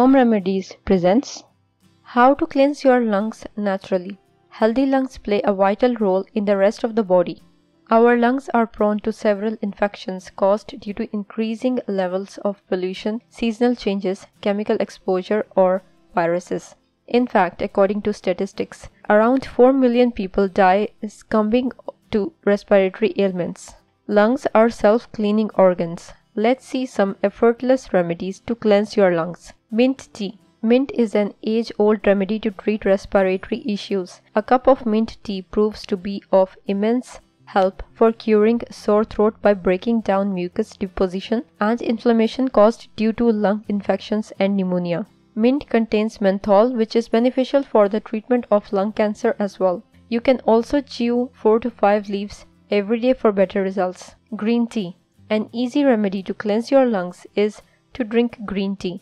Home Remedies presents How to Cleanse Your Lungs Naturally. Healthy lungs play a vital role in the rest of the body. Our lungs are prone to several infections caused due to increasing levels of pollution, seasonal changes, chemical exposure, or viruses. In fact, according to statistics, around 4 million people die succumbing to respiratory ailments. Lungs are self-cleaning organs. Let's see some effortless remedies to cleanse your lungs. Mint tea. Mint is an age-old remedy to treat respiratory issues. A cup of mint tea proves to be of immense help for curing sore throat by breaking down mucus deposition and inflammation caused due to lung infections and pneumonia. Mint contains menthol, which is beneficial for the treatment of lung cancer as well. You can also chew 4 to 5 leaves every day for better results. Green tea. An easy remedy to cleanse your lungs is to drink green tea.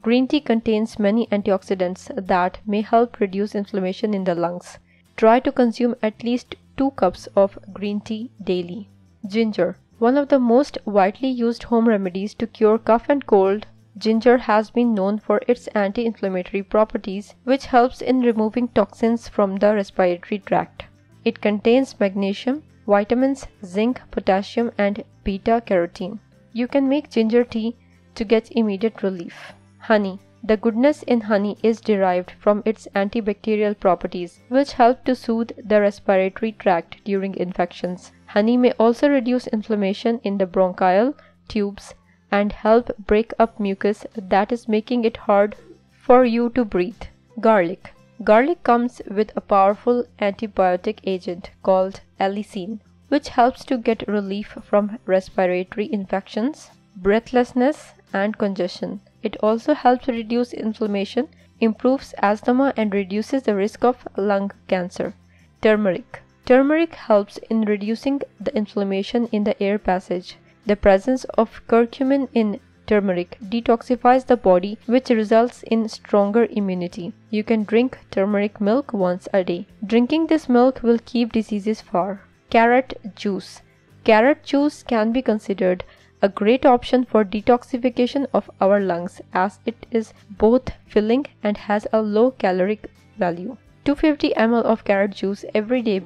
Green tea contains many antioxidants that may help reduce inflammation in the lungs. Try to consume at least 2 cups of green tea daily. Ginger. One of the most widely used home remedies to cure cough and cold, ginger has been known for its anti-inflammatory properties, which helps in removing toxins from the respiratory tract. It contains magnesium, vitamins, zinc, potassium, and beta-carotene. You can make ginger tea to get immediate relief. Honey. The goodness in honey is derived from its antibacterial properties, which help to soothe the respiratory tract during infections. Honey may also reduce inflammation in the bronchial tubes and help break up mucus that is making it hard for you to breathe. Garlic. Garlic comes with a powerful antibiotic agent called allicin, which helps to get relief from respiratory infections, breathlessness, and congestion. It also helps reduce inflammation, improves asthma, and reduces the risk of lung cancer. Turmeric. Turmeric helps in reducing the inflammation in the air passage. The presence of curcumin in turmeric detoxifies the body, which results in stronger immunity. You can drink turmeric milk once a day. Drinking this milk will keep diseases far. Carrot juice. Carrot juice can be considered a great option for detoxification of our lungs, as it is both filling and has a low caloric value. 250 ml of carrot juice every day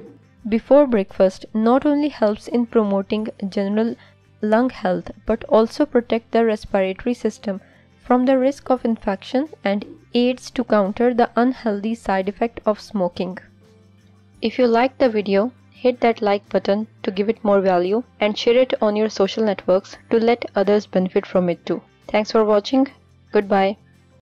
before breakfast not only helps in promoting general lung health but also protect the respiratory system from the risk of infection and aids to counter the unhealthy side effect of smoking. If you liked the video, hit that like button to give it more value and share it on your social networks to let others benefit from it too. Thanks for watching. Goodbye.